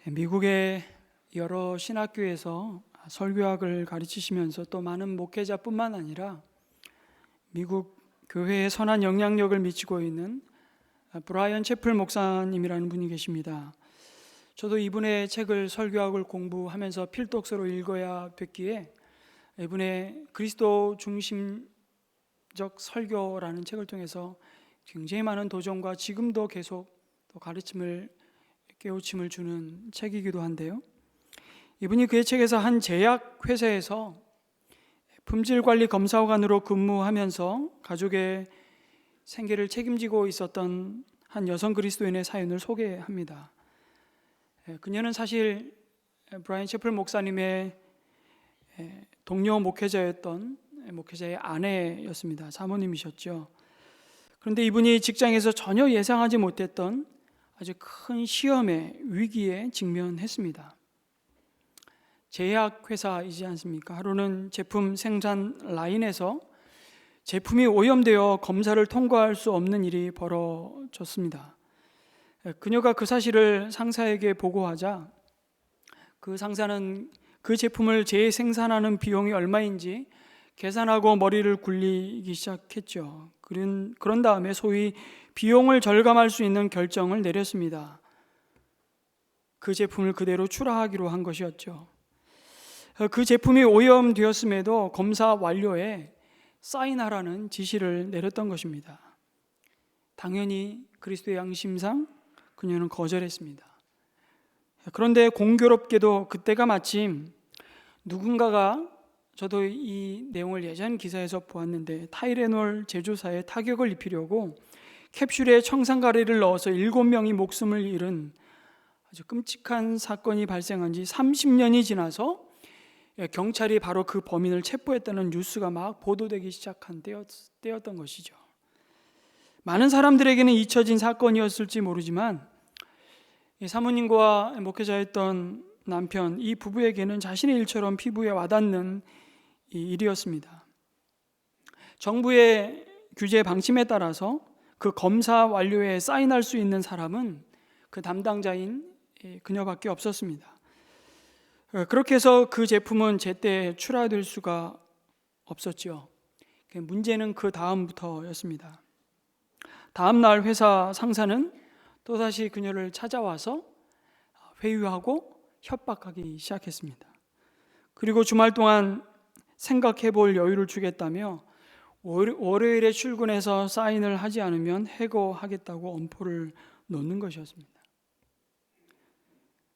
미국의 여러 신학교에서 설교학을 가르치시면서 또 많은 목회자뿐만 아니라 미국 교회에 선한 영향력을 미치고 있는 브라이언 채플 목사님이라는 분이 계십니다. 저도 이분의 책을 설교학을 공부하면서 필독서로 읽어야 됐기에 이분의 그리스도 중심적 설교라는 책을 통해서 굉장히 많은 도전과 지금도 계속 또 가르침을 깨우침을 주는 책이기도 한데요. 이분이 그의 책에서 한 제약회사에서 품질관리 검사관으로 근무하면서 가족의 생계를 책임지고 있었던 한 여성 그리스도인의 사연을 소개합니다. 그녀는 사실 브라이언 채플 목사님의 동료 목회자였던 목회자의 아내였습니다. 사모님이셨죠. 그런데 이분이 직장에서 전혀 예상하지 못했던 아주 큰 시험의 위기에 직면했습니다. 제약회사이지 않습니까? 하루는 제품 생산 라인에서 제품이 오염되어 검사를 통과할 수 없는 일이 벌어졌습니다. 그녀가 그 사실을 상사에게 보고하자 그 상사는 그 제품을 재생산하는 비용이 얼마인지 계산하고 머리를 굴리기 시작했죠. 그런 다음에 소위 비용을 절감할 수 있는 결정을 내렸습니다. 그 제품을 그대로 출하하기로 한 것이었죠. 그 제품이 오염되었음에도 검사 완료에 사인하라는 지시를 내렸던 것입니다. 당연히 그리스도의 양심상 그녀는 거절했습니다. 그런데 공교롭게도 그때가 마침 누군가가, 저도 이 내용을 예전 기사에서 보았는데, 타이레놀 제조사에 타격을 입히려고 캡슐에 청산가리를 넣어서 7명이 목숨을 잃은 아주 끔찍한 사건이 발생한 지 30년이 지나서 경찰이 바로 그 범인을 체포했다는 뉴스가 막 보도되기 시작한 때였던 것이죠. 많은 사람들에게는 잊혀진 사건이었을지 모르지만 사모님과 목회자였던 남편, 이 부부에게는 자신의 일처럼 피부에 와닿는 일이었습니다. 정부의 규제 방침에 따라서 그 검사 완료에 사인할 수 있는 사람은 그 담당자인 그녀밖에 없었습니다. 그렇게 해서 그 제품은 제때 출하될 수가 없었죠. 문제는 그 다음부터였습니다. 다음 날 회사 상사는 또다시 그녀를 찾아와서 회유하고 협박하기 시작했습니다. 그리고 주말 동안 생각해 볼 여유를 주겠다며 월요일에 출근해서 사인을 하지 않으면 해고하겠다고 엄포를 놓는 것이었습니다.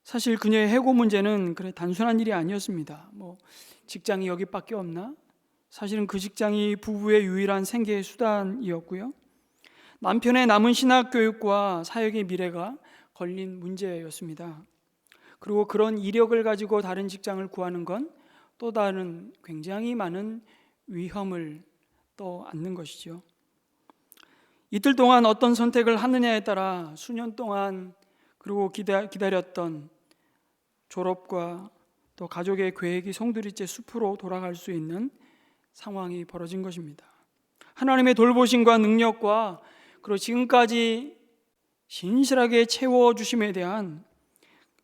사실 그녀의 해고 문제는 단순한 일이 아니었습니다. 직장이 여기밖에 없나? 사실은 그 직장이 부부의 유일한 생계 수단이었고요. 남편의 남은 신학 교육과 사역의 미래가 걸린 문제였습니다. 그리고 그런 이력을 가지고 다른 직장을 구하는 건 또 다른 굉장히 많은 위험을 안는 것이죠. 이틀 동안 어떤 선택을 하느냐에 따라 수년 동안 그리고 기다렸던 졸업과 또 가족의 계획이 송두리째 숲으로 돌아갈 수 있는 상황이 벌어진 것입니다. 하나님의 돌보심과 능력과 그리고 지금까지 신실하게 채워주심에 대한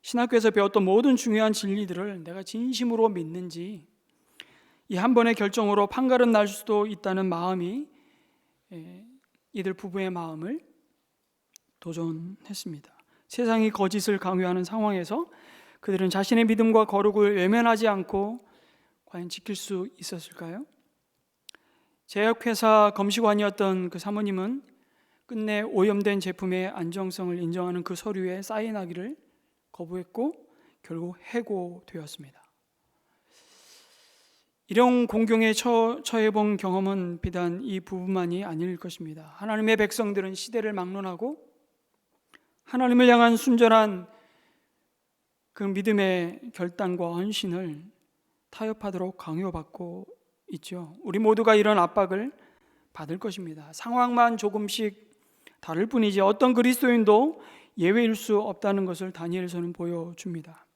신학교에서 배웠던 모든 중요한 진리들을 내가 진심으로 믿는지 이 한 번의 결정으로 판가름 날 수도 있다는 마음이 이들 부부의 마음을 도전했습니다. 세상이 거짓을 강요하는 상황에서 그들은 자신의 믿음과 거룩을 외면하지 않고 과연 지킬 수 있었을까요? 제약회사 검시관이었던 그 사모님은 끝내 오염된 제품의 안정성을 인정하는 그 서류에 사인하기를 거부했고 결국 해고되었습니다. 이런 공경에 처해본 경험은 비단 이 부부만이 아닐 것입니다. 하나님의 백성들은 시대를 막론하고 하나님을 향한 순전한 그 믿음의 결단과 헌신을 타협하도록 강요받고 있죠. 우리 모두가 이런 압박을 받을 것입니다. 상황만 조금씩 다를 뿐이지 어떤 그리스도인도 예외일 수 없다는 것을 다니엘서는 보여줍니다.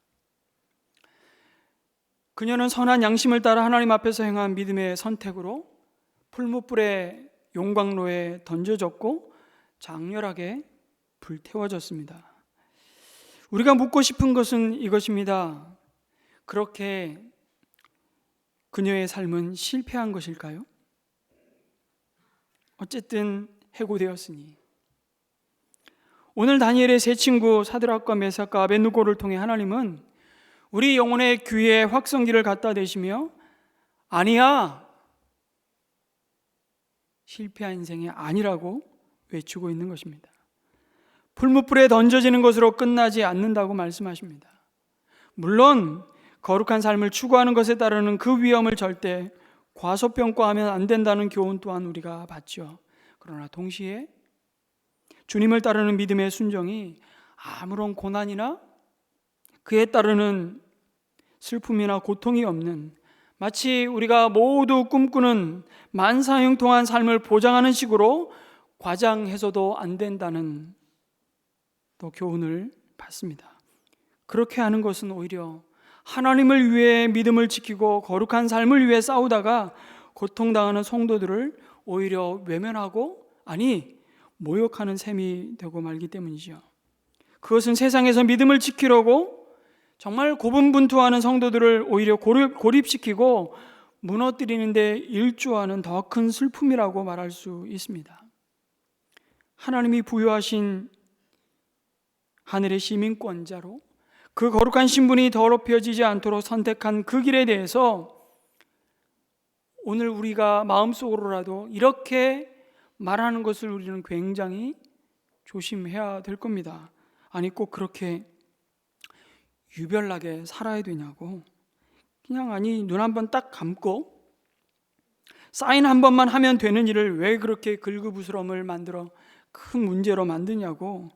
그녀는 선한 양심을 따라 하나님 앞에서 행한 믿음의 선택으로 풀무불의 용광로에 던져졌고 장렬하게 불태워졌습니다. 우리가 묻고 싶은 것은 이것입니다. 그렇게 그녀의 삶은 실패한 것일까요? 어쨌든 해고되었으니. 오늘 다니엘의 세 친구 사드락과 메삭과 아벳느고를 통해 하나님은 우리 영혼의 귀에 확성기를 갖다 대시며 아니야, 실패한 인생이 아니라고 외치고 있는 것입니다. 풀무불에 던져지는 것으로 끝나지 않는다고 말씀하십니다. 물론 거룩한 삶을 추구하는 것에 따르는 그 위험을 절대 과소평가하면 안 된다는 교훈 또한 우리가 받죠. 그러나 동시에 주님을 따르는 믿음의 순종이 아무런 고난이나 그에 따르는 슬픔이나 고통이 없는, 마치 우리가 모두 꿈꾸는 만사형통한 삶을 보장하는 식으로 과장해서도 안 된다는 또 교훈을 받습니다. 그렇게 하는 것은 오히려 하나님을 위해 믿음을 지키고 거룩한 삶을 위해 싸우다가 고통당하는 성도들을 오히려 외면하고, 아니 모욕하는 셈이 되고 말기 때문이죠. 그것은 세상에서 믿음을 지키려고 정말 고분분투하는 성도들을 오히려 고립시키고 무너뜨리는 데 일조하는 더 큰 슬픔이라고 말할 수 있습니다. 하나님이 부여하신 하늘의 시민권자로 그 거룩한 신분이 더럽혀지지 않도록 선택한 그 길에 대해서 오늘 우리가 마음속으로라도 이렇게 말하는 것을 우리는 굉장히 조심해야 될 겁니다. 아니 꼭 그렇게 유별나게 살아야 되냐고. 그냥 아니 눈 한 번 딱 감고 사인 한 번만 하면 되는 일을 왜 그렇게 긁어부스럼을 만들어 큰 문제로 만드냐고.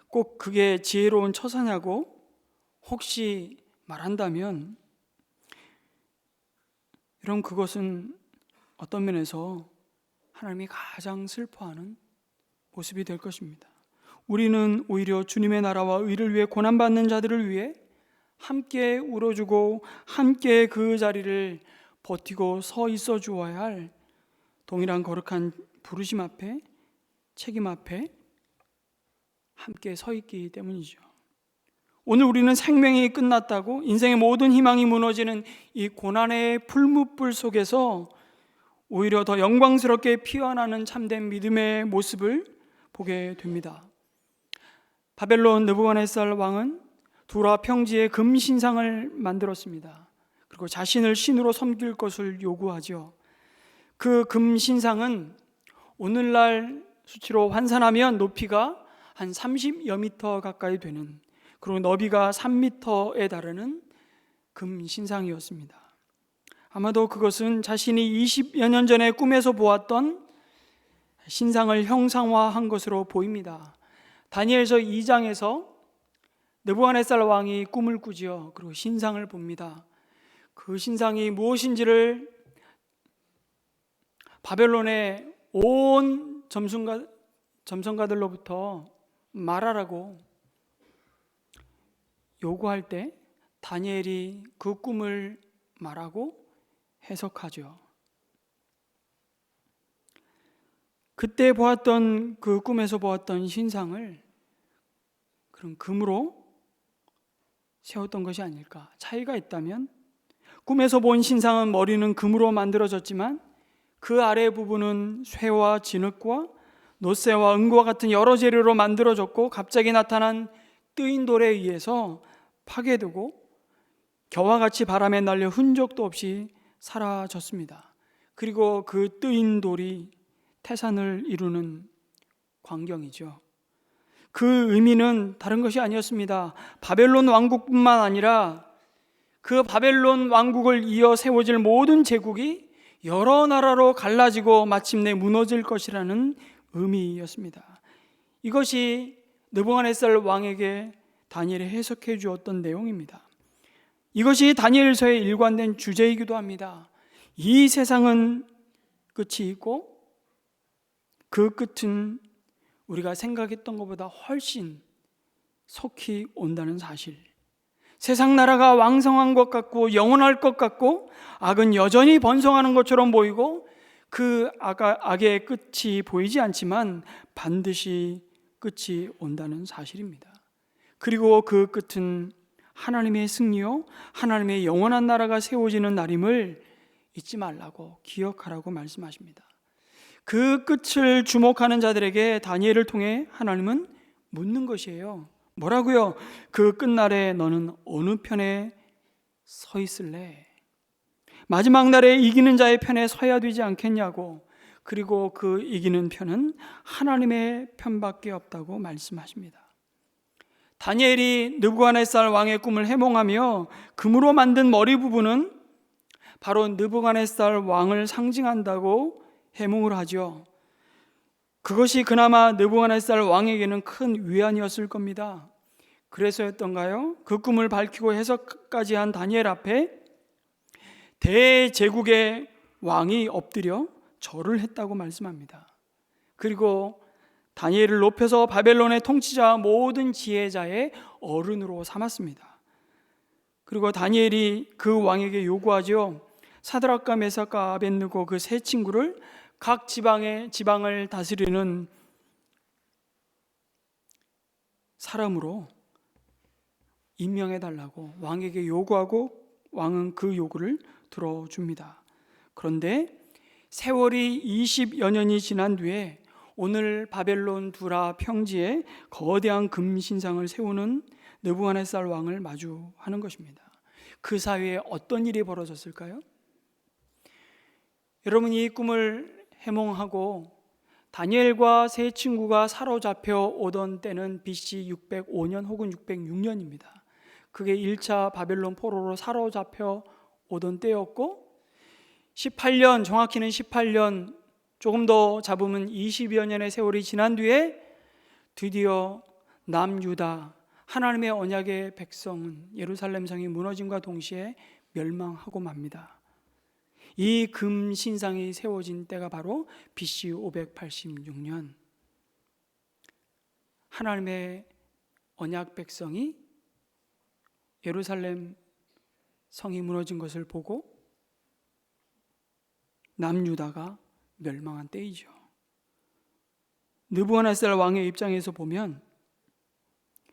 꼭 그게 지혜로운 처사냐고 혹시 말한다면, 여러분 그것은 어떤 면에서 하나님이 가장 슬퍼하는 모습이 될 것입니다. 우리는 오히려 주님의 나라와 의를 위해 고난받는 자들을 위해 함께 울어주고 함께 그 자리를 버티고 서 있어 주어야 할 동일한 거룩한 부르심 앞에, 책임 앞에 함께 서 있기 때문이죠. 오늘 우리는 생명이 끝났다고 인생의 모든 희망이 무너지는 이 고난의 풀무불 속에서 오히려 더 영광스럽게 피어나는 참된 믿음의 모습을 보게 됩니다. 바벨론 느부갓네살 왕은 두라 평지에 금 신상을 만들었습니다. 그리고 자신을 신으로 섬길 것을 요구하죠. 그 금 신상은 오늘날 수치로 환산하면 높이가 한 30여 미터 가까이 되는, 그리고 너비가 3미터에 달하는 금 신상이었습니다. 아마도 그것은 자신이 20여 년 전에 꿈에서 보았던 신상을 형상화한 것으로 보입니다. 다니엘서 2장에서 느부갓네살 왕이 꿈을 꾸지요. 그리고 신상을 봅니다. 그 신상이 무엇인지를 바벨론의 온 점성가들로부터 말하라고 요구할 때 다니엘이 그 꿈을 말하고 해석하죠. 그때 보았던 그 꿈에서 보았던 신상을 그런 금으로 세웠던 것이 아닐까. 차이가 있다면 꿈에서 본 신상은 머리는 금으로 만들어졌지만 그 아래 부분은 쇠와 진흙과 노쇠와 은과 같은 여러 재료로 만들어졌고 갑자기 나타난 뜨인 돌에 의해서 파괴되고 겨와 같이 바람에 날려 흔적도 없이 사라졌습니다. 그리고 그 뜨인 돌이 태산을 이루는 광경이죠. 그 의미는 다른 것이 아니었습니다. 바벨론 왕국뿐만 아니라 그 바벨론 왕국을 이어 세워질 모든 제국이 여러 나라로 갈라지고 마침내 무너질 것이라는 의미였습니다. 이것이 느부갓네살 왕에게 다니엘이 해석해 주었던 내용입니다. 이것이 다니엘서의 일관된 주제이기도 합니다. 이 세상은 끝이 있고 그 끝은 우리가 생각했던 것보다 훨씬 속히 온다는 사실. 세상 나라가 왕성한 것 같고 영원할 것 같고 악은 여전히 번성하는 것처럼 보이고 그 악의 끝이 보이지 않지만 반드시 끝이 온다는 사실입니다. 그리고 그 끝은 하나님의 승리요 하나님의 영원한 나라가 세워지는 날임을 잊지 말라고 기억하라고 말씀하십니다. 그 끝을 주목하는 자들에게 다니엘을 통해 하나님은 묻는 것이에요. 뭐라고요? 그 끝날에 너는 어느 편에 서 있을래? 마지막 날에 이기는 자의 편에 서야 되지 않겠냐고. 그리고 그 이기는 편은 하나님의 편밖에 없다고 말씀하십니다. 다니엘이 느부갓네살 왕의 꿈을 해몽하며 금으로 만든 머리 부분은 바로 느부갓네살 왕을 상징한다고 해몽을 하죠. 그것이 그나마 느부갓네살 왕에게는 큰 위안이었을 겁니다. 그래서였던가요? 그 꿈을 밝히고 해석까지 한 다니엘 앞에 대제국의 왕이 엎드려 절을 했다고 말씀합니다. 그리고 다니엘을 높여서 바벨론의 통치자 모든 지혜자의 어른으로 삼았습니다. 그리고 다니엘이 그 왕에게 요구하죠. 사드락과 메삭과 아벳느고 그 세 친구를 각 지방을 다스리는 사람으로 임명해달라고 왕에게 요구하고 왕은 그 요구를 들어줍니다. 그런데 세월이 20여 년이 지난 뒤에 오늘 바벨론 두라 평지에 거대한 금신상을 세우는 느부갓네살 왕을 마주하는 것입니다. 그 사이에 어떤 일이 벌어졌을까요? 여러분, 이 꿈을 해몽하고 다니엘과 세 친구가 사로잡혀 오던 때는 BC 605년 혹은 606년입니다. 그게 1차 바벨론 포로로 사로잡혀 오던 때였고 18년, 정확히는 18년, 조금 더 잡으면 20여 년의 세월이 지난 뒤에 드디어 남유다 하나님의 언약의 백성은 예루살렘 성이 무너짐과 동시에 멸망하고 맙니다. 이 금신상이 세워진 때가 바로 BC 586년 하나님의 언약 백성이 예루살렘 성이 무너진 것을 보고 남유다가 멸망한 때이죠. 느부갓네살 왕의 입장에서 보면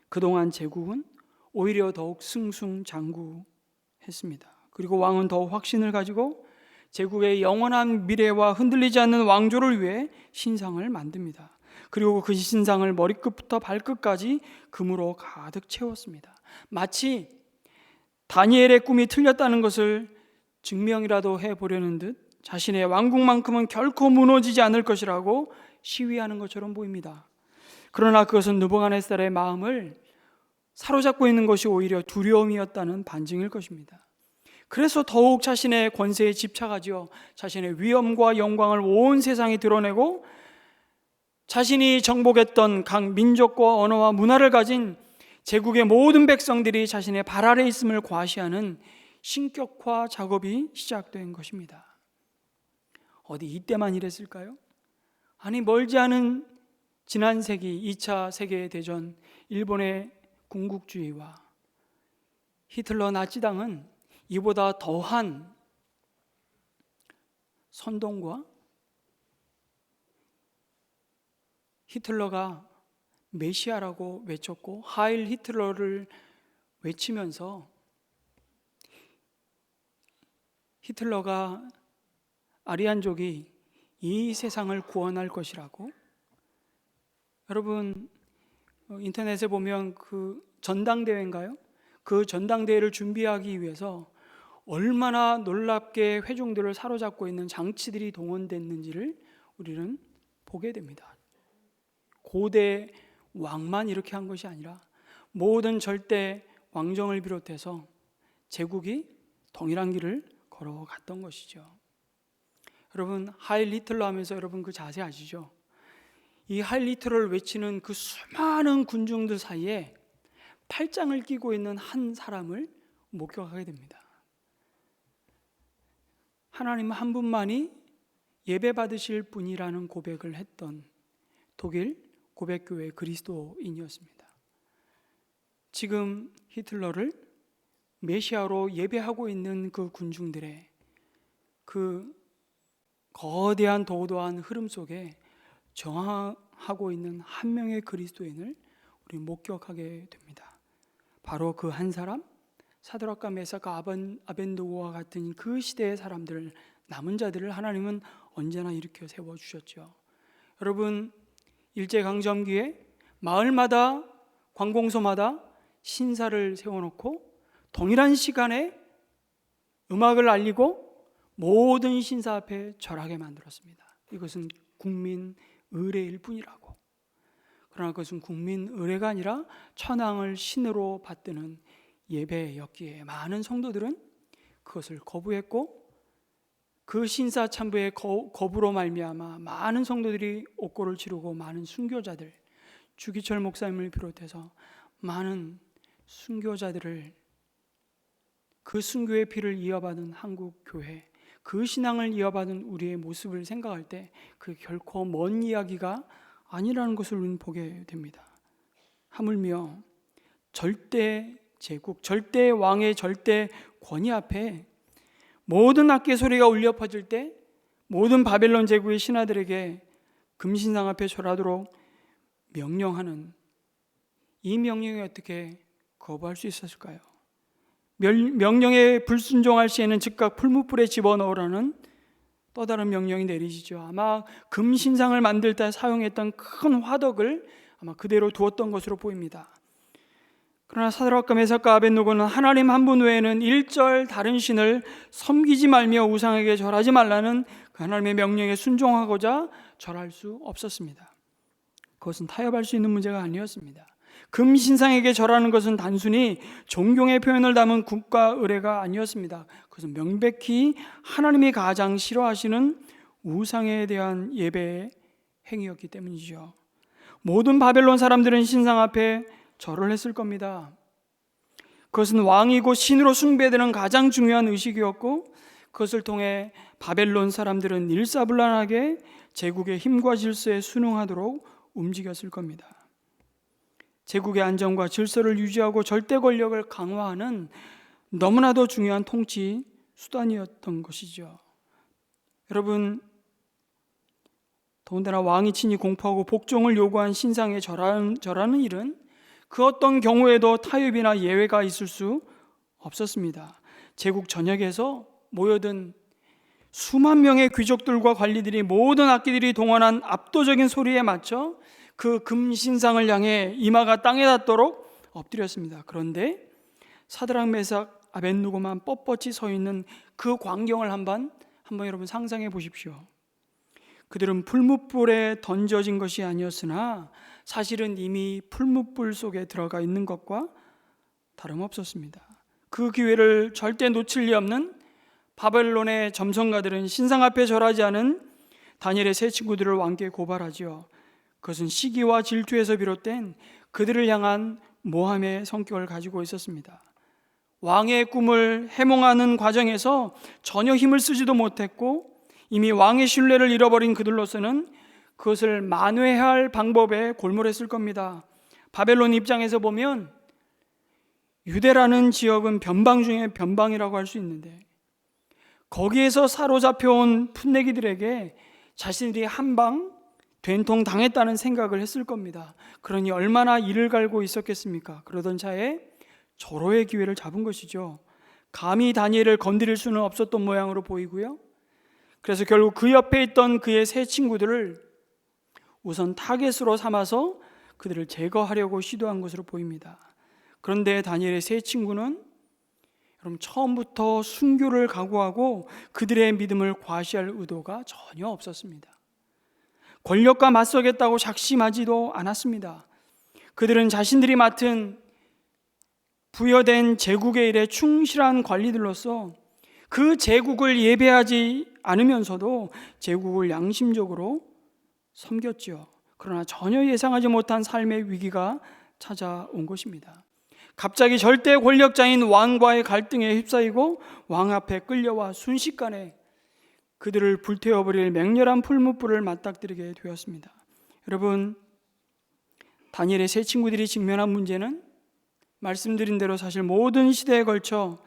그동안 제국은 오히려 더욱 승승장구했습니다. 그리고 왕은 더욱 확신을 가지고 제국의 영원한 미래와 흔들리지 않는 왕조를 위해 신상을 만듭니다. 그리고 그 신상을 머리끝부터 발끝까지 금으로 가득 채웠습니다. 마치 다니엘의 꿈이 틀렸다는 것을 증명이라도 해보려는 듯 자신의 왕국만큼은 결코 무너지지 않을 것이라고 시위하는 것처럼 보입니다. 그러나 그것은 느부갓네살의 마음을 사로잡고 있는 것이 오히려 두려움이었다는 반증일 것입니다. 그래서 더욱 자신의 권세에 집착하죠. 자신의 위엄과 영광을 온 세상에 드러내고 자신이 정복했던 각 민족과 언어와 문화를 가진 제국의 모든 백성들이 자신의 발 아래 있음을 과시하는 신격화 작업이 시작된 것입니다. 어디 이때만 이랬을까요? 아니, 멀지 않은 지난 세기 2차 세계대전 일본의 군국주의와 히틀러 나치당은 이보다 더한 선동과 히틀러가 메시아라고 외쳤고 하일 히틀러를 외치면서 히틀러가 아리안족이 이 세상을 구원할 것이라고, 여러분 인터넷에 보면 그 전당대회인가요? 그 전당대회를 준비하기 위해서 얼마나 놀랍게 회중들을 사로잡고 있는 장치들이 동원됐는지를 우리는 보게 됩니다. 고대 왕만 이렇게 한 것이 아니라 모든 절대 왕정을 비롯해서 제국이 동일한 길을 걸어갔던 것이죠. 여러분, 하일 히틀러 하면서 여러분 그 자세 아시죠? 이 하일 히틀러를 외치는 그 수많은 군중들 사이에 팔짱을 끼고 있는 한 사람을 목격하게 됩니다. 하나님 한 분만이 예배 받으실 분이라는 고백을 했던 독일 고백교회 그리스도인이었습니다. 지금 히틀러를 메시아로 예배하고 있는 그 군중들의 그 거대한 도도한 흐름 속에 정하고 있는 한 명의 그리스도인을 우리 목격하게 됩니다. 바로 그 한 사람, 사드락과 메삭과 아벤노고와 같은 그 시대의 사람들, 남은 자들을 하나님은 언제나 일으켜 세워주셨죠. 여러분, 일제강점기에 마을마다 관공서마다 신사를 세워놓고 동일한 시간에 음악을 알리고 모든 신사 앞에 절하게 만들었습니다. 이것은 국민 의례일 뿐이라고. 그러나 그것은 국민 의례가 아니라 천황을 신으로 받드는 예배였기에 많은 성도들은 그것을 거부했고, 그 신사 참부의 거부로 말미암아 많은 성도들이 옥고를 치르고 많은 순교자들, 주기철 목사님을 비롯해서 많은 순교자들을, 그 순교의 피를 이어받은 한국 교회, 그 신앙을 이어받은 우리의 모습을 생각할 때 그 결코 먼 이야기가 아니라는 것을 우리는 보게 됩니다. 하물며 절대 제국, 절대 왕의 절대 권위 앞에 모든 악기 소리가 울려 퍼질 때 모든 바벨론 제국의 신하들에게 금신상 앞에 절하도록 명령하는 이 명령에 어떻게 거부할 수 있었을까요? 명령에 불순종할 시에는 즉각 풀무불에 집어넣으라는 또 다른 명령이 내리시죠. 아마 금신상을 만들 때 사용했던 큰 화덕을 아마 그대로 두었던 것으로 보입니다. 그러나 사드락과 메삭과 아벳노고는 하나님 한 분 외에는 일절 다른 신을 섬기지 말며 우상에게 절하지 말라는 그 하나님의 명령에 순종하고자 절할 수 없었습니다. 그것은 타협할 수 있는 문제가 아니었습니다. 금신상에게 절하는 것은 단순히 존경의 표현을 담은 국가 의례가 아니었습니다. 그것은 명백히 하나님이 가장 싫어하시는 우상에 대한 예배의 행위였기 때문이죠. 모든 바벨론 사람들은 신상 앞에 절을 했을 겁니다. 그것은 왕이고 신으로 숭배되는 가장 중요한 의식이었고, 그것을 통해 바벨론 사람들은 일사불란하게 제국의 힘과 질서에 순응하도록 움직였을 겁니다. 제국의 안정과 질서를 유지하고 절대 권력을 강화하는 너무나도 중요한 통치 수단이었던 것이죠. 여러분, 더군다나 왕이 친히 공포하고 복종을 요구한 신상에 절하는 일은 그 어떤 경우에도 타협이나 예외가 있을 수 없었습니다. 제국 전역에서 모여든 수만 명의 귀족들과 관리들이 모든 악기들이 동원한 압도적인 소리에 맞춰 그 금신상을 향해 이마가 땅에 닿도록 엎드렸습니다. 그런데 사드락 메삭 아벳느고만 뻣뻣이 서 있는 그 광경을 한번 여러분 상상해 보십시오. 그들은 풀무불에 던져진 것이 아니었으나 사실은 이미 풀무불 속에 들어가 있는 것과 다름없었습니다. 그 기회를 절대 놓칠 리 없는 바벨론의 점성가들은 신상 앞에 절하지 않은 다니엘의 세 친구들을 왕께 고발하지요. 그것은 시기와 질투에서 비롯된 그들을 향한 모함의 성격을 가지고 있었습니다. 왕의 꿈을 해몽하는 과정에서 전혀 힘을 쓰지도 못했고, 이미 왕의 신뢰를 잃어버린 그들로서는 그것을 만회할 방법에 골몰했을 겁니다. 바벨론 입장에서 보면 유대라는 지역은 변방 중에 변방이라고 할 수 있는데, 거기에서 사로잡혀온 풋내기들에게 자신들이 한방 된통 당했다는 생각을 했을 겁니다. 그러니 얼마나 이를 갈고 있었겠습니까? 그러던 차에 절호의 기회를 잡은 것이죠. 감히 다니엘을 건드릴 수는 없었던 모양으로 보이고요. 그래서 결국 그 옆에 있던 그의 세 친구들을 우선 타겟으로 삼아서 그들을 제거하려고 시도한 것으로 보입니다. 그런데 다니엘의 세 친구는 여러분 처음부터 순교를 각오하고 그들의 믿음을 과시할 의도가 전혀 없었습니다. 권력과 맞서겠다고 작심하지도 않았습니다. 그들은 자신들이 맡은 부여된 제국의 일에 충실한 관리들로서 그 제국을 예배하지 않으면서도 제국을 양심적으로 섬겼죠. 그러나 전혀 예상하지 못한 삶의 위기가 찾아온 것입니다. 갑자기 절대 권력자인 왕과의 갈등에 휩싸이고 왕 앞에 끌려와 순식간에 그들을 불태워버릴 맹렬한 풀무불을 맞닥뜨리게 되었습니다. 여러분, 다니엘의 세 친구들이 직면한 문제는 말씀드린 대로 사실 모든 시대에 걸쳐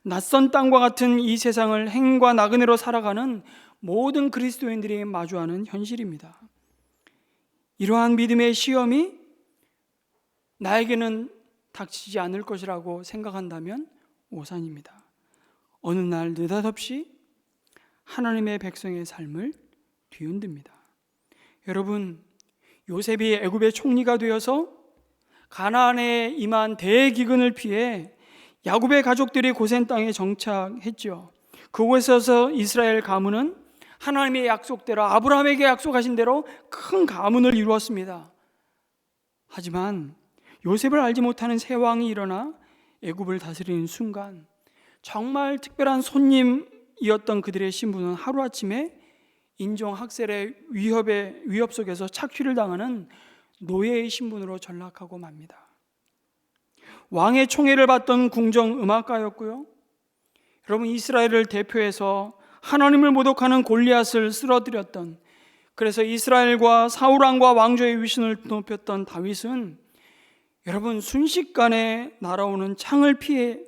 낯선 땅과 같은 이 세상을 행과 나그네로 살아가는 모든 그리스도인들이 마주하는 현실입니다. 이러한 믿음의 시험이 나에게는 닥치지 않을 것이라고 생각한다면 오산입니다. 어느 날 느닷없이 하나님의 백성의 삶을 뒤흔듭니다. 여러분, 요셉이 애굽의 총리가 되어서 가나안에 임한 대기근을 피해 야곱의 가족들이 고센 땅에 정착했죠. 그곳에서 이스라엘 가문은 하나님의 약속대로, 아브라함에게 약속하신 대로 큰 가문을 이루었습니다. 하지만 요셉을 알지 못하는 새 왕이 일어나 애굽을 다스리는 순간 정말 특별한 손님이었던 그들의 신분은 하루아침에 인종학살의 위협 속에서 착취를 당하는 노예의 신분으로 전락하고 맙니다. 왕의 총애를 받던 궁정 음악가였고요, 여러분, 이스라엘을 대표해서 하나님을 모독하는 골리앗을 쓰러뜨렸던, 그래서 이스라엘과 사울왕과 왕조의 위신을 높였던 다윗은 여러분, 순식간에 날아오는 창을 피해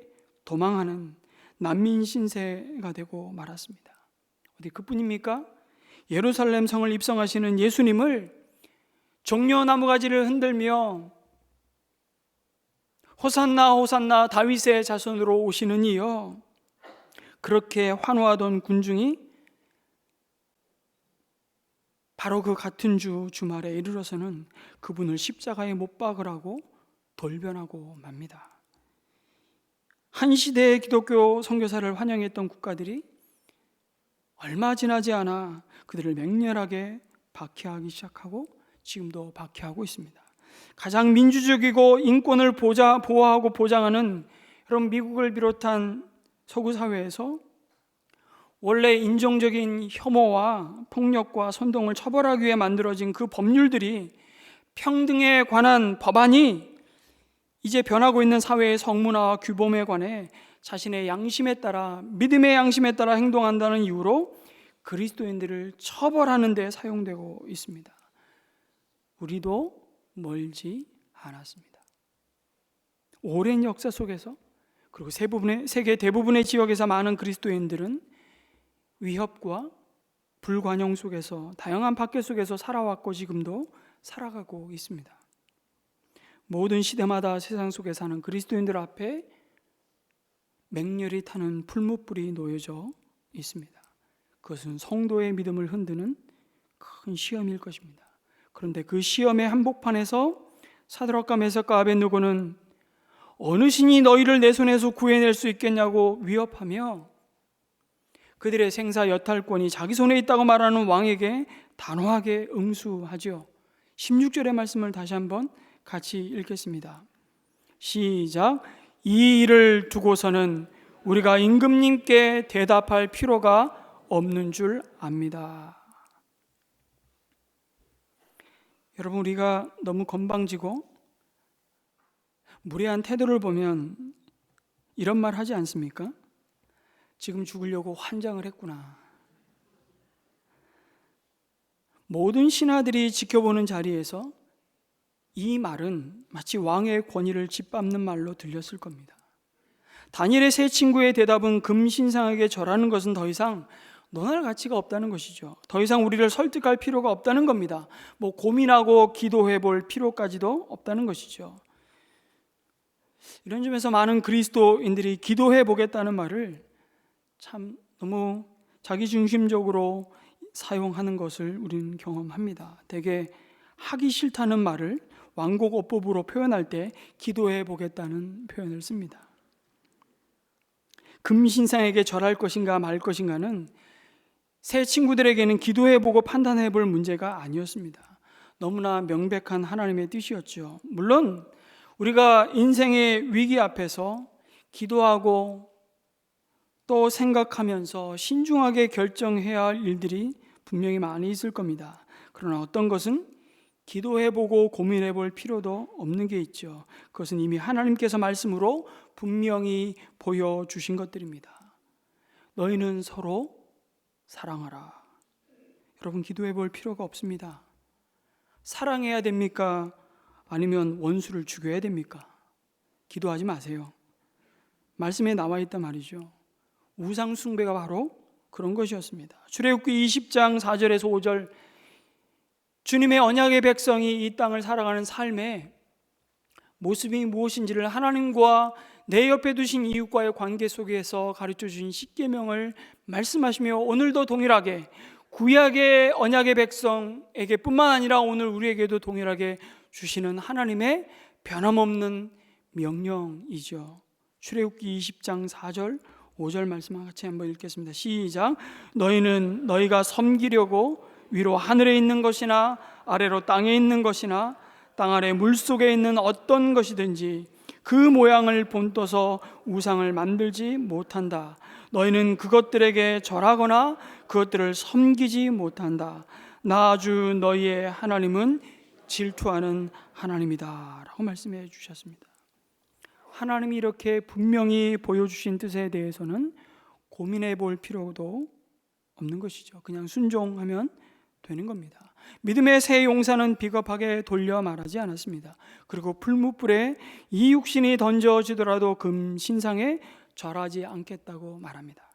도망하는 난민 신세가 되고 말았습니다. 어디 그뿐입니까? 예루살렘 성을 입성하시는 예수님을 종려 나무가지를 흔들며 호산나 호산나 다윗의 자손으로 오시는 이여, 그렇게 환호하던 군중이 바로 그 같은 주말에 이르러서는 그분을 십자가에 못 박으라고 돌변하고 맙니다. 한 시대의 기독교 선교사를 환영했던 국가들이 얼마 지나지 않아 그들을 맹렬하게 박해하기 시작하고 지금도 박해하고 있습니다. 가장 민주적이고 인권을 보호하고 보장하는 여러분, 미국을 비롯한 서구 사회에서 원래 인종적인 혐오와 폭력과 선동을 처벌하기 위해 만들어진 그 법률들이, 평등에 관한 법안이 이제 변하고 있는 사회의 성문화와 규범에 관해 자신의 양심에 따라, 믿음의 양심에 따라 행동한다는 이유로 그리스도인들을 처벌하는 데 사용되고 있습니다. 우리도 멀지 않았습니다. 오랜 역사 속에서, 그리고 세계 대부분의 지역에서 많은 그리스도인들은 위협과 불관용 속에서, 다양한 박해 속에서 살아왔고 지금도 살아가고 있습니다. 모든 시대마다 세상 속에 사는 그리스도인들 앞에 맹렬히 타는 풀무불이 놓여져 있습니다. 그것은 성도의 믿음을 흔드는 큰 시험일 것입니다. 그런데 그 시험의 한복판에서 사드락과 메삭과 아벳느고는 어느 신이 너희를 내 손에서 구해낼 수 있겠냐고 위협하며 그들의 생사 여탈권이 자기 손에 있다고 말하는 왕에게 단호하게 응수하죠. 16절의 말씀을 다시 한번 같이 읽겠습니다. 시작. 이 일을 두고서는 우리가 임금님께 대답할 필요가 없는 줄 압니다. 여러분, 우리가 너무 건방지고 무례한 태도를 보면 이런 말 하지 않습니까? 지금 죽으려고 환장을 했구나. 모든 신하들이 지켜보는 자리에서 이 말은 마치 왕의 권위를 짓밟는 말로 들렸을 겁니다. 다니엘의 세 친구의 대답은 금신상에게 절하는 것은 더 이상 논할 가치가 없다는 것이죠. 더 이상 우리를 설득할 필요가 없다는 겁니다. 고민하고 기도해 볼 필요까지도 없다는 것이죠. 이런 점에서 많은 그리스도인들이 기도해 보겠다는 말을 참 너무 자기중심적으로 사용하는 것을 우리는 경험합니다. 대개 하기 싫다는 말을 완곡어법으로 표현할 때 기도해 보겠다는 표현을 씁니다. 금신상에게 절할 것인가 말 것인가는 새 친구들에게는 기도해 보고 판단해 볼 문제가 아니었습니다. 너무나 명백한 하나님의 뜻이었죠. 물론 우리가 인생의 위기 앞에서 기도하고 또 생각하면서 신중하게 결정해야 할 일들이 분명히 많이 있을 겁니다. 그러나 어떤 것은 기도해보고 고민해볼 필요도 없는 게 있죠. 그것은 이미 하나님께서 말씀으로 분명히 보여주신 것들입니다. 너희는 서로 사랑하라. 여러분, 기도해볼 필요가 없습니다. 사랑해야 됩니까? 아니면 원수를 죽여야 됩니까? 기도하지 마세요. 말씀에 나와 있단 말이죠. 우상 숭배가 바로 그런 것이었습니다. 출애굽기 20장 4절에서 5절, 주님의 언약의 백성이 이 땅을 살아가는 삶에 모습이 무엇인지를 하나님과 내 옆에 두신 이웃과의 관계 속에서 가르쳐 주신 십계명을 말씀하시며 오늘도 동일하게 구약의 언약의 백성에게 뿐만 아니라 오늘 우리에게도 동일하게 주시는 하나님의 변함없는 명령이죠. 출애굽기 20장 4절 5절 말씀 같이 한번 읽겠습니다. 시작. 너희는 너희가 섬기려고 위로 하늘에 있는 것이나 아래로 땅에 있는 것이나 땅 아래 물속에 있는 어떤 것이든지 그 모양을 본떠서 우상을 만들지 못한다. 너희는 그것들에게 절하거나 그것들을 섬기지 못한다. 나 주 너희의 하나님은 질투하는 하나님이다 라고 말씀해 주셨습니다. 하나님이 이렇게 분명히 보여주신 뜻에 대해서는 고민해 볼 필요도 없는 것이죠. 그냥 순종하면 되는 겁니다. 믿음의 새 용사는 비겁하게 돌려 말하지 않았습니다. 그리고 풀무불에 이 육신이 던져지더라도 금 신상에 절하지 않겠다고 말합니다.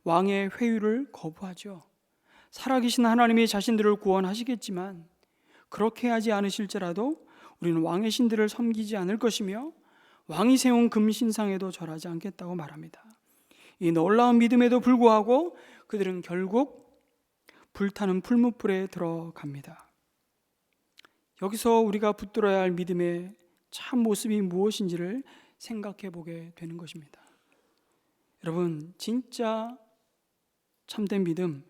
왕의 회유를 거부하죠. 살아계신 하나님이 자신들을 구원하시겠지만 그렇게 하지 않으실지라도 우리는 왕의 신들을 섬기지 않을 것이며 왕이 세운 금 신상에도 절하지 않겠다고 말합니다. 이 놀라운 믿음에도 불구하고 그들은 결국 불타는 풀무불에 들어갑니다. 여기서 우리가 붙들어야 할 믿음의 참 모습이 무엇인지를 생각해 보게 되는 것입니다. 여러분, 진짜 참된 믿음,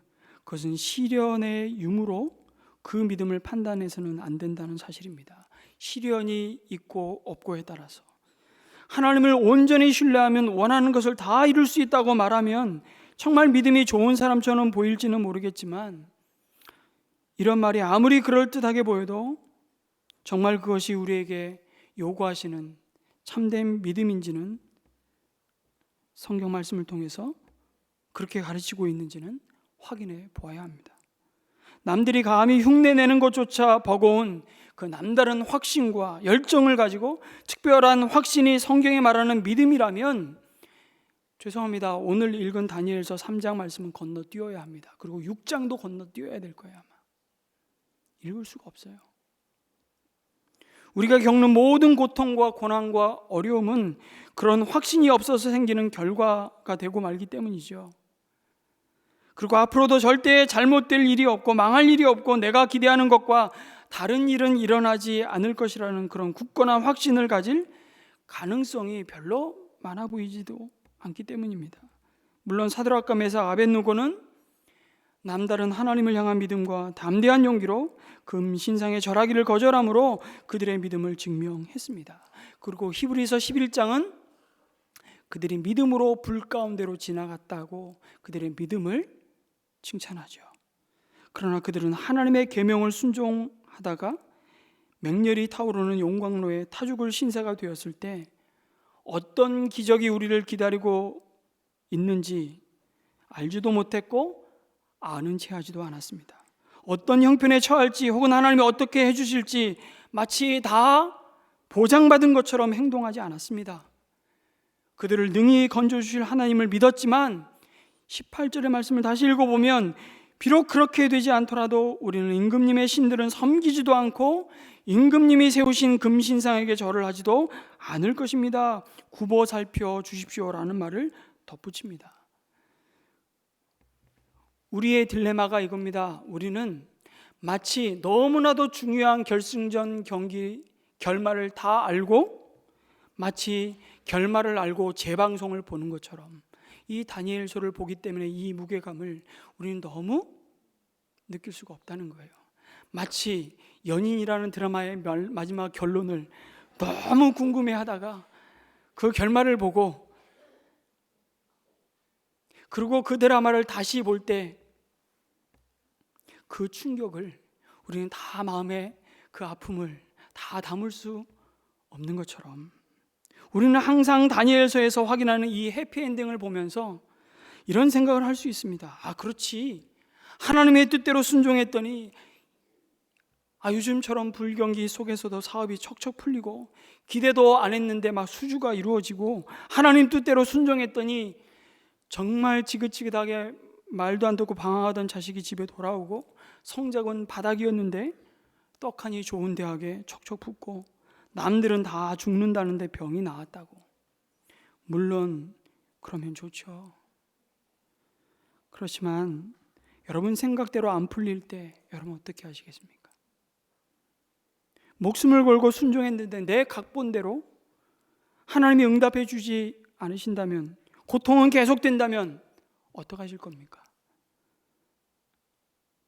그것은 시련의 유무로 그 믿음을 판단해서는 안 된다는 사실입니다. 시련이 있고 없고에 따라서 하나님을 온전히 신뢰하면 원하는 것을 다 이룰 수 있다고 말하면 정말 믿음이 좋은 사람처럼 보일지는 모르겠지만 이런 말이 아무리 그럴듯하게 보여도 정말 그것이 우리에게 요구하시는 참된 믿음인지는 성경 말씀을 통해서 그렇게 가르치고 있는지는 확인해 보아야 합니다. 남들이 감히 흉내내는 것조차 버거운 그 남다른 확신과 열정을 가지고 특별한 확신이 성경에 말하는 믿음이라면 죄송합니다. 오늘 읽은 다니엘서 3장 말씀은 건너뛰어야 합니다. 그리고 6장도 건너뛰어야 될 거예요. 아마 읽을 수가 없어요. 우리가 겪는 모든 고통과 고난과 어려움은 그런 확신이 없어서 생기는 결과가 되고 말기 때문이죠. 그리고 앞으로도 절대 잘못될 일이 없고 망할 일이 없고 내가 기대하는 것과 다른 일은 일어나지 않을 것이라는 그런 굳건한 확신을 가질 가능성이 별로 많아 보이지도 않기 때문입니다. 물론 사드락과 메삭 아벳느고는 남다른 하나님을 향한 믿음과 담대한 용기로 금 신상의 절하기를 거절함으로 그들의 믿음을 증명했습니다. 그리고 히브리서 11장은 그들이 믿음으로 불 가운데로 지나갔다고 그들의 믿음을 칭찬하죠. 그러나 그들은 하나님의 계명을 순종하다가 맹렬히 타오르는 용광로에 타 죽을 신세가 되었을 때 어떤 기적이 우리를 기다리고 있는지 알지도 못했고 아는 체 하지도 않았습니다. 어떤 형편에 처할지 혹은 하나님이 어떻게 해주실지 마치 다 보장받은 것처럼 행동하지 않았습니다. 그들을 능히 건져주실 하나님을 믿었지만 18절의 말씀을 다시 읽어보면 비록 그렇게 되지 않더라도 우리는 임금님의 신들은 섬기지도 않고 임금님이 세우신 금신상에게 절을 하지도 않을 것입니다. 굽어 살펴 주십시오라는 말을 덧붙입니다. 우리의 딜레마가 이겁니다. 우리는 마치 너무나도 중요한 결승전 경기 결말을 다 알고 마치 결말을 알고 재방송을 보는 것처럼 이 다니엘서를 보기 때문에 이 무게감을 우리는 너무 느낄 수가 없다는 거예요. 마치 연인이라는 드라마의 마지막 결론을 너무 궁금해하다가 그 결말을 보고 그리고 그 드라마를 다시 볼 때 그 충격을 우리는 다 마음에 그 아픔을 다 담을 수 없는 것처럼 우리는 항상 다니엘서에서 확인하는 이 해피엔딩을 보면서 이런 생각을 할 수 있습니다. 아, 그렇지. 하나님의 뜻대로 순종했더니 요즘처럼 불경기 속에서도 사업이 척척 풀리고 기대도 안 했는데 막 수주가 이루어지고 하나님 뜻대로 순종했더니 정말 지긋지긋하게 말도 안 듣고 방황하던 자식이 집에 돌아오고 성적은 바닥이었는데 떡하니 좋은 대학에 척척 붙고 남들은 다 죽는다는데 병이 나았다고. 물론 그러면 좋죠. 그렇지만 여러분 생각대로 안 풀릴 때 여러분 어떻게 하시겠습니까? 목숨을 걸고 순종했는데 내 각본대로 하나님이 응답해 주지 않으신다면, 고통은 계속된다면 어떻게 하실 겁니까?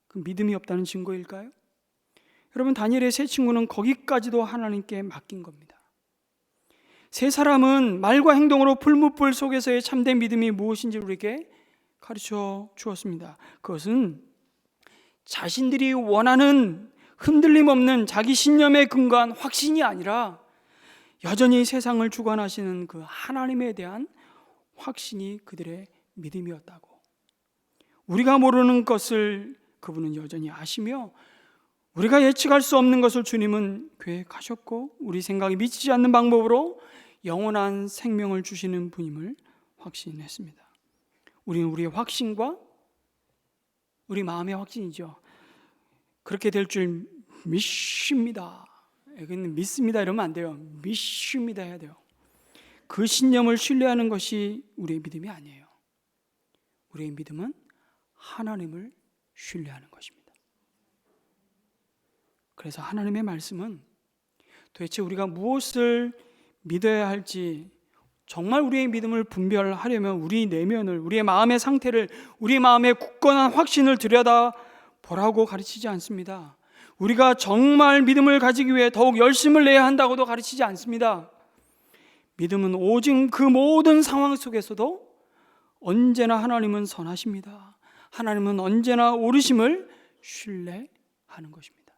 그 믿음이 없다는 증거일까요? 여러분, 다니엘의 세 친구는 거기까지도 하나님께 맡긴 겁니다. 세 사람은 말과 행동으로 풀무불 속에서의 참된 믿음이 무엇인지 우리에게 가르쳐 주었습니다. 그것은 자신들이 원하는 흔들림 없는 자기 신념에 근거한 확신이 아니라 여전히 세상을 주관하시는 그 하나님에 대한 확신이 그들의 믿음이었다고. 우리가 모르는 것을 그분은 여전히 아시며, 우리가 예측할 수 없는 것을 주님은 계획하셨고, 우리 생각이 미치지 않는 방법으로 영원한 생명을 주시는 분임을 확신했습니다. 우리는 우리의 확신과 우리 마음의 확신이죠. 그렇게 될 줄 믿습니다. 여기는 믿습니다 이러면 안 돼요. 믿습니다 해야 돼요. 그 신념을 신뢰하는 것이 우리의 믿음이 아니에요. 우리의 믿음은 하나님을 신뢰하는 것입니다. 그래서 하나님의 말씀은 도대체 우리가 무엇을 믿어야 할지, 정말 우리의 믿음을 분별하려면 우리 내면을, 우리의 마음의 상태를, 우리 마음의 굳건한 확신을 들여다 보라고 가르치지 않습니다. 우리가 정말 믿음을 가지기 위해 더욱 열심을 내야 한다고도 가르치지 않습니다. 믿음은 오직 그 모든 상황 속에서도 언제나 하나님은 선하십니다. 하나님은 언제나 옳으심을 신뢰하는 것입니다.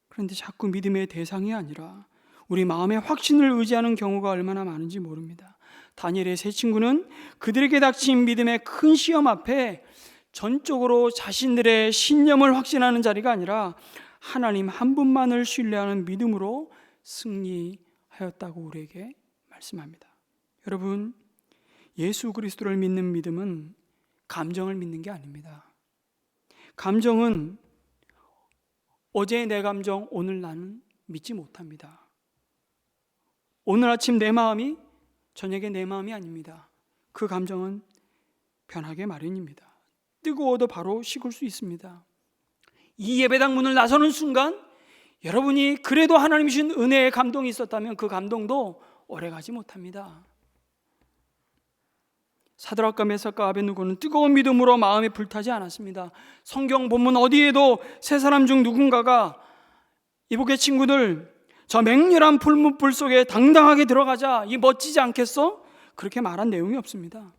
그런데 자꾸 믿음의 대상이 아니라 우리 마음의 확신을 의지하는 경우가 얼마나 많은지 모릅니다. 다니엘의 세 친구는 그들에게 닥친 믿음의 큰 시험 앞에 전적으로 자신들의 신념을 확신하는 자리가 아니라 하나님 한 분만을 신뢰하는 믿음으로 승리하였다고 우리에게 말씀합니다. 여러분, 예수 그리스도를 믿는 믿음은 감정을 믿는 게 아닙니다. 감정은 어제의 내 감정, 오늘 나는 믿지 못합니다. 오늘 아침 내 마음이 저녁에 내 마음이 아닙니다. 그 감정은 변하게 마련입니다. 뜨거워도 바로 식을 수 있습니다. 이 예배당 문을 나서는 순간 여러분이 그래도 하나님이 주신 은혜의 감동이 있었다면 그 감동도 오래가지 못합니다. 사드락과 메삭과 아벳느고는 뜨거운 믿음으로 마음에 불타지 않았습니다. 성경 본문 어디에도 세 사람 중 누군가가 이복의 친구들, 저 맹렬한 풀무불 속에 당당하게 들어가자, 이 멋지지 않겠어? 그렇게 말한 내용이 없습니다.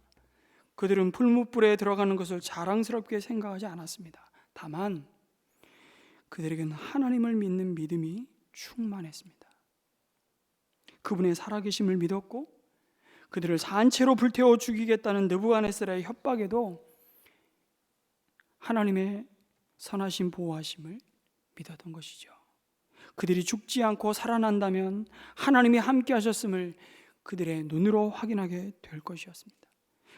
그들은 풀무불에 들어가는 것을 자랑스럽게 생각하지 않았습니다. 다만 그들에게는 하나님을 믿는 믿음이 충만했습니다. 그분의 살아계심을 믿었고, 그들을 산채로 불태워 죽이겠다는 느부갓네살의 협박에도 하나님의 선하신 보호하심을 믿었던 것이죠. 그들이 죽지 않고 살아난다면 하나님이 함께 하셨음을 그들의 눈으로 확인하게 될 것이었습니다.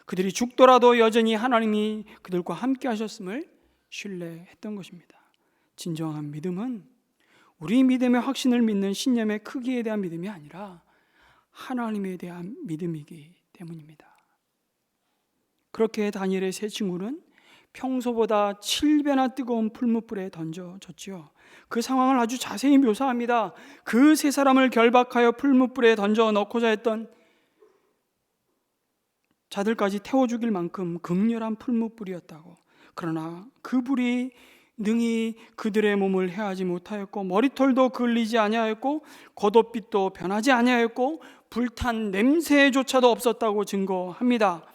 그들이 죽더라도 여전히 하나님이 그들과 함께 하셨음을 신뢰했던 것입니다. 진정한 믿음은 우리 믿음의 확신을 믿는 신념의 크기에 대한 믿음이 아니라 하나님에 대한 믿음이기 때문입니다. 그렇게 다니엘의 세 친구는 평소보다 7배나 뜨거운 풀무불에 던져졌지요. 그 상황을 아주 자세히 묘사합니다. 그 세 사람을 결박하여 풀무불에 던져 넣고자 했던 자들까지 태워 죽일 만큼 극렬한 풀무불이었다고. 그러나 그 불이 능히 그들의 몸을 해하지 못하였고, 머리털도 그을리지 아니하였고, 겉옷빛도 변하지 아니하였고, 불탄 냄새조차도 없었다고 증거합니다.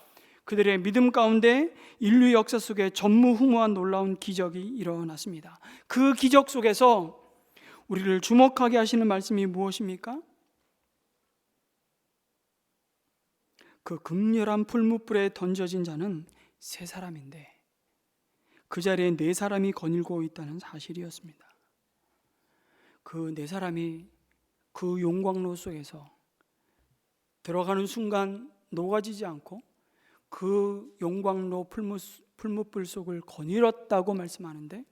그들의 믿음 가운데 인류 역사 속에 전무후무한 놀라운 기적이 일어났습니다. 그 기적 속에서 우리를 주목하게 하시는 말씀이 무엇입니까? 그 극렬한 풀무불에 던져진 자는 세 사람인데 그 자리에 네 사람이 거닐고 있다는 사실이었습니다. 그 네 사람이 그 용광로 속에서 들어가는 순간 녹아지지 않고 그 용광로 풀무불 속을 거닐었다고 말씀하는데,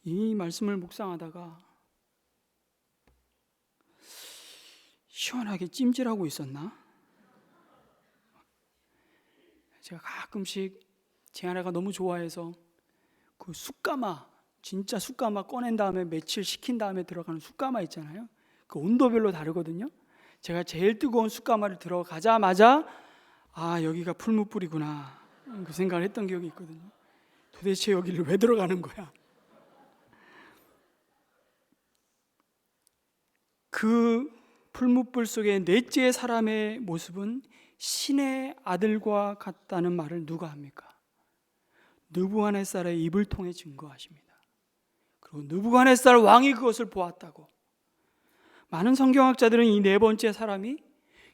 이 말씀을 묵상하다가 시원하게 찜질하고 있었나? 제가 가끔씩 제 아내가 너무 좋아해서 그 숯가마, 진짜 숯가마 꺼낸 다음에 며칠 식힌 다음에 들어가는 숯가마 있잖아요. 그 온도별로 다르거든요. 제가 제일 뜨거운 숯가마를 들어가자마자 여기가 풀무불이구나 그 생각을 했던 기억이 있거든요. 도대체 여기를 왜 들어가는 거야? 그 풀무불 속에 넷째 사람의 모습은 신의 아들과 같다는 말을 누가 합니까? 느부갓네살의 입을 통해 증거하십니다. 그리고 느부갓네살 왕이 그것을 보았다고. 많은 성경학자들은 이 네 번째 사람이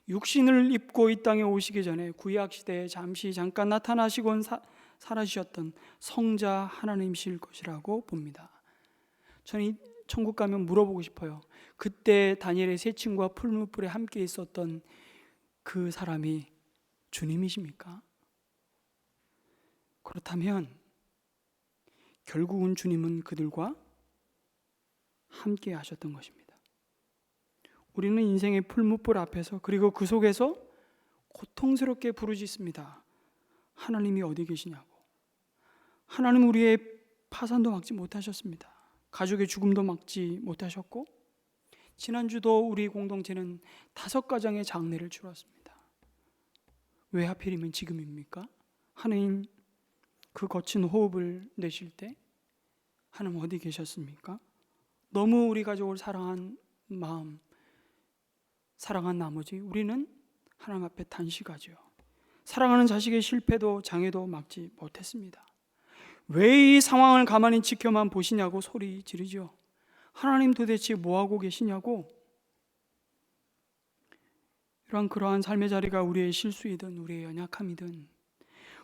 육신을 입고 이 땅에 오시기 전에 구약 시대에 잠깐 나타나시곤 사라지셨던 성자 하나님이실 것이라고 봅니다. 저는 천국 가면 물어보고 싶어요. 그때 다니엘의 세 친구와 풀무불에 함께 있었던 그 사람이 주님이십니까? 그렇다면 결국은 주님은 그들과 함께 하셨던 것입니다. 우리는 인생의 풀무불 앞에서 그리고 그 속에서 고통스럽게 부르짖습니다. 하나님이 어디 계시냐고. 하나님은 우리의 파산도 막지 못하셨습니다. 가족의 죽음도 막지 못하셨고 지난주도 우리 공동체는 5가정의 장례를 치렀습니다. 왜 하필이면 지금입니까? 하나님 그 거친 호흡을 내쉴 때 하나님 어디 계셨습니까? 너무 우리 가족을 사랑한 마음, 사랑한 나머지 우리는 하나님 앞에 단식하죠. 사랑하는 자식의 실패도 장애도 막지 못했습니다. 왜 이 상황을 가만히 지켜만 보시냐고 소리 지르죠. 하나님 도대체 뭐하고 계시냐고. 그러한 삶의 자리가 우리의 실수이든 우리의 연약함이든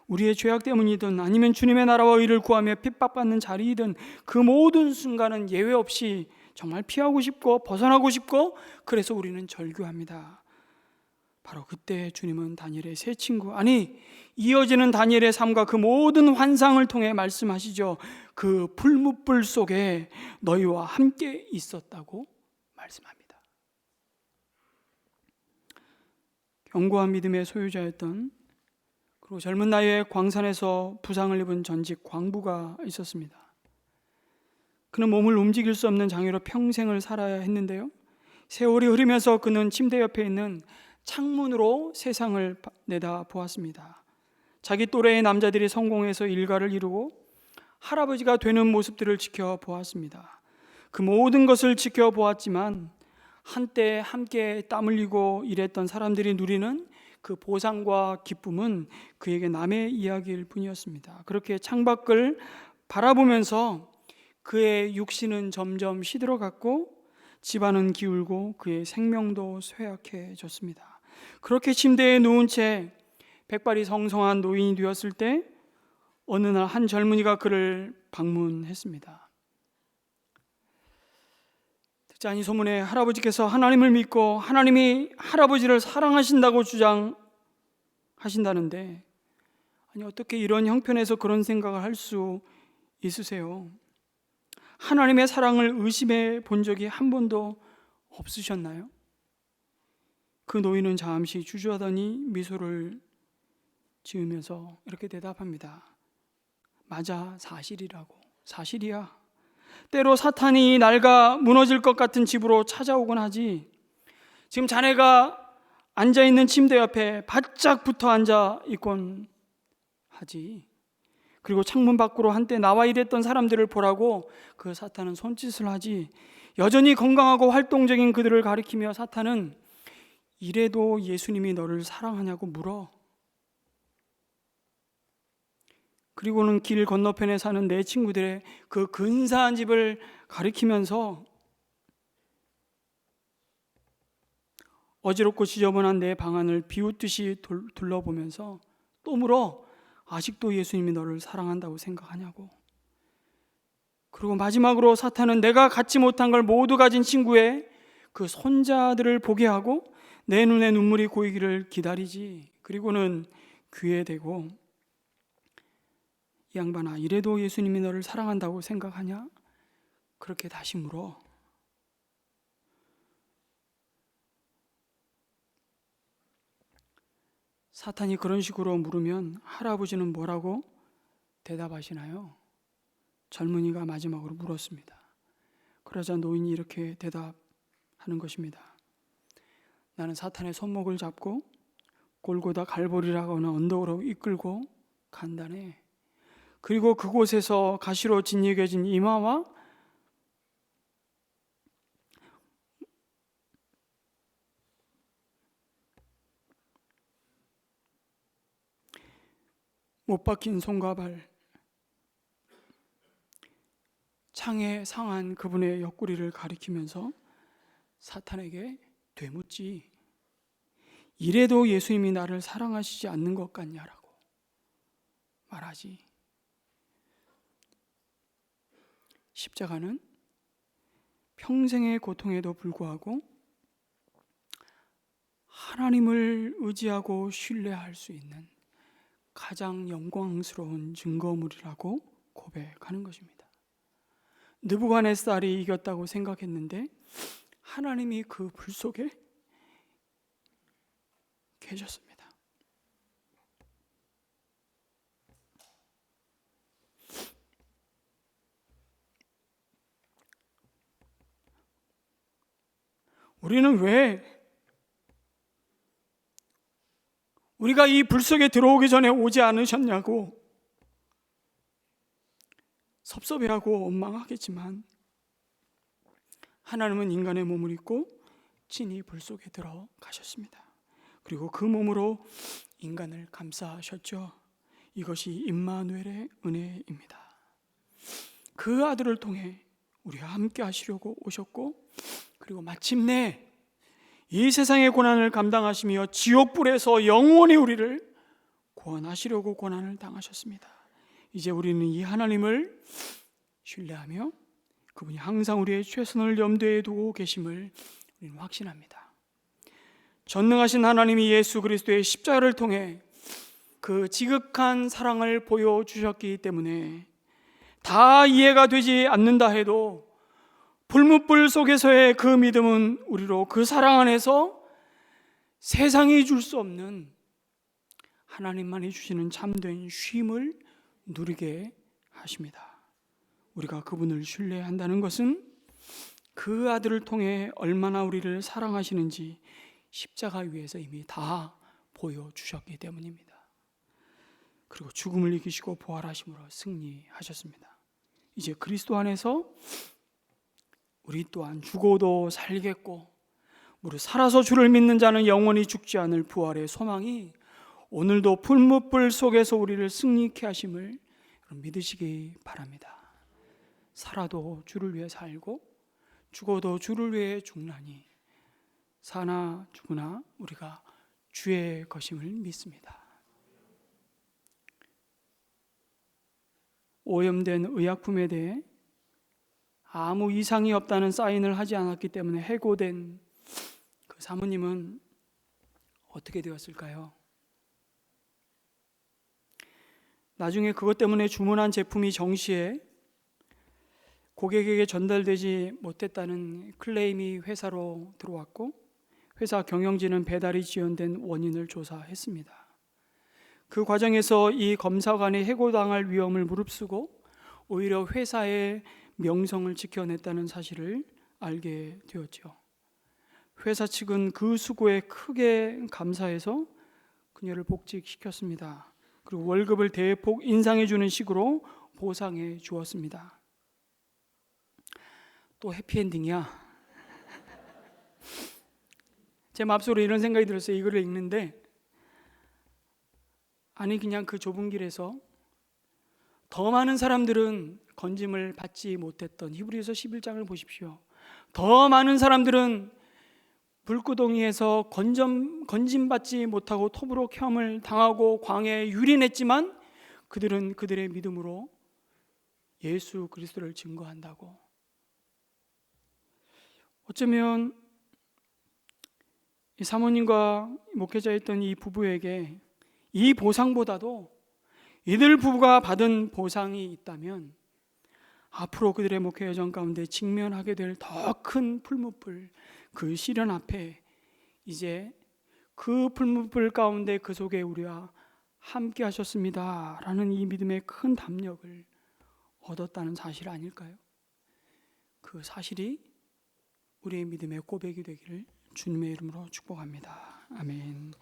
우리의 죄악 때문이든 아니면 주님의 나라와 의를 구하며 핍박받는 자리이든 그 모든 순간은 예외 없이 정말 피하고 싶고 벗어나고 싶고 그래서 우리는 절규합니다. 바로 그때 주님은 다니엘의 세 친구, 이어지는 다니엘의 삶과 그 모든 환상을 통해 말씀하시죠. 그 풀무불 속에 너희와 함께 있었다고 말씀합니다. 견고한 믿음의 소유자였던 그리고 젊은 나이에 광산에서 부상을 입은 전직 광부가 있었습니다. 그는 몸을 움직일 수 없는 장애로 평생을 살아야 했는데요. 세월이 흐르면서 그는 침대 옆에 있는 창문으로 세상을 내다보았습니다. 자기 또래의 남자들이 성공해서 일가를 이루고 할아버지가 되는 모습들을 지켜보았습니다. 그 모든 것을 지켜보았지만 한때 함께 땀 흘리고 일했던 사람들이 누리는 그 보상과 기쁨은 그에게 남의 이야기일 뿐이었습니다. 그렇게 창밖을 바라보면서 그의 육신은 점점 시들어갔고 집안은 기울고 그의 생명도 쇠약해졌습니다. 그렇게 침대에 누운 채 백발이 성성한 노인이 되었을 때 어느 날 한 젊은이가 그를 방문했습니다. 듣자니 소문에 할아버지께서 하나님을 믿고 하나님이 할아버지를 사랑하신다고 주장하신다는데 어떻게 이런 형편에서 그런 생각을 할 수 있으세요? 하나님의 사랑을 의심해 본 적이 한 번도 없으셨나요? 그 노인은 잠시 주저하더니 미소를 지으면서 이렇게 대답합니다. 맞아, 사실이야. 때로 사탄이 낡아 무너질 것 같은 집으로 찾아오곤 하지. 지금 자네가 앉아있는 침대 옆에 바짝 붙어 앉아있곤 하지. 그리고 창문 밖으로 한때 나와 일했던 사람들을 보라고 그 사탄은 손짓을 하지. 여전히 건강하고 활동적인 그들을 가리키며 사탄은 이래도 예수님이 너를 사랑하냐고 물어. 그리고는 길 건너편에 사는 내 친구들의 그 근사한 집을 가리키면서 어지럽고 지저분한 내 방안을 비웃듯이 둘러보면서 또 물어. 아직도 예수님이 너를 사랑한다고 생각하냐고. 그리고 마지막으로 사탄은 내가 갖지 못한 걸 모두 가진 친구의 그 손자들을 보게 하고 내 눈에 눈물이 고이기를 기다리지. 그리고는 귀에 대고 이 양반아, 이래도 예수님이 너를 사랑한다고 생각하냐? 그렇게 다시 물어. 사탄이 그런 식으로 물으면 할아버지는 뭐라고 대답하시나요? 젊은이가 마지막으로 물었습니다. 그러자 노인이 이렇게 대답하는 것입니다. 나는 사탄의 손목을 잡고 골고다 갈보리라고 하는 언덕으로 이끌고 간다네. 그리고 그곳에서 가시로 짓이겨진 이마와 못 박힌 손과 발, 창에 상한 그분의 옆구리를 가리키면서 사탄에게 되묻지. 이래도 예수님이 나를 사랑하시지 않는 것 같냐라고 말하지. 십자가는 평생의 고통에도 불구하고 하나님을 의지하고 신뢰할 수 있는 가장 영광스러운 증거물이라고 고백하는 것입니다. 느부갓네살이 이겼다고 생각했는데 하나님이 그 불 속에 계셨습니다. 우리는 왜 우리가 이 불 속에 들어오기 전에 오지 않으셨냐고 섭섭해하고 원망하겠지만 하나님은 인간의 몸을 입고 친히 불 속에 들어가셨습니다. 그리고 그 몸으로 인간을 감싸셨죠. 이것이 임마누엘의 은혜입니다. 그 아들을 통해 우리와 함께 하시려고 오셨고, 그리고 마침내 이 세상의 고난을 감당하시며 지옥불에서 영원히 우리를 구원하시려고 고난을 당하셨습니다. 이제 우리는 이 하나님을 신뢰하며 그분이 항상 우리의 최선을 염두에 두고 계심을 우리는 확신합니다. 전능하신 하나님이 예수 그리스도의 십자가를 통해 그 지극한 사랑을 보여주셨기 때문에 다 이해가 되지 않는다 해도 불뭇불 속에서의 그 믿음은 우리로 그 사랑 안에서 세상이 줄 수 없는 하나님만이 주시는 참된 쉼을 누리게 하십니다. 우리가 그분을 신뢰한다는 것은 그 아들을 통해 얼마나 우리를 사랑하시는지 십자가 위에서 이미 다 보여주셨기 때문입니다. 그리고 죽음을 이기시고 부활하심으로 승리하셨습니다. 이제 그리스도 안에서 우리 또한 죽어도 살겠고 무릇 살아서 주를 믿는 자는 영원히 죽지 않을 부활의 소망이 오늘도 풀무불 속에서 우리를 승리케 하심을 믿으시기 바랍니다. 살아도 주를 위해 살고 죽어도 주를 위해 죽나니 사나 죽으나 우리가 주의 것임을 믿습니다. 오염된 의약품에 대해 아무 이상이 없다는 사인을 하지 않았기 때문에 해고된 그 사모님은 어떻게 되었을까요? 나중에 그것 때문에 주문한 제품이 정시에 고객에게 전달되지 못했다는 클레임이 회사로 들어왔고 회사 경영진은 배달이 지연된 원인을 조사했습니다. 그 과정에서 이 검사관이 해고당할 위험을 무릅쓰고 오히려 회사의 명성을 지켜냈다는 사실을 알게 되었죠. 회사 측은 그 수고에 크게 감사해서 그녀를 복직시켰습니다. 그리고 월급을 대폭 인상해 주는 식으로 보상해 주었습니다. 또 해피엔딩이야. 제 마음속으로 이런 생각이 들었어요. 이거를 읽는데 아니 그냥 그 좁은 길에서 더 많은 사람들은 건짐을 받지 못했던 히브리서 11장을 보십시오. 더 많은 사람들은 불구덩이에서 건짐받지 못하고 톱으로 켬을 당하고 광야에 유린했지만 그들은 그들의 믿음으로 예수 그리스도를 증거한다고. 어쩌면 이 사모님과 목회자였던 이 부부에게 이 보상보다도 이들 부부가 받은 보상이 있다면 앞으로 그들의 목회 여정 가운데 직면하게 될 더 큰 풀무불, 그 시련 앞에 이제 그 풀무불 가운데 그 속에 우리와 함께 하셨습니다 라는 이 믿음의 큰 담력을 얻었다는 사실 아닐까요? 그 사실이 우리의 믿음의 고백이 되기를 주님의 이름으로 축복합니다. 아멘.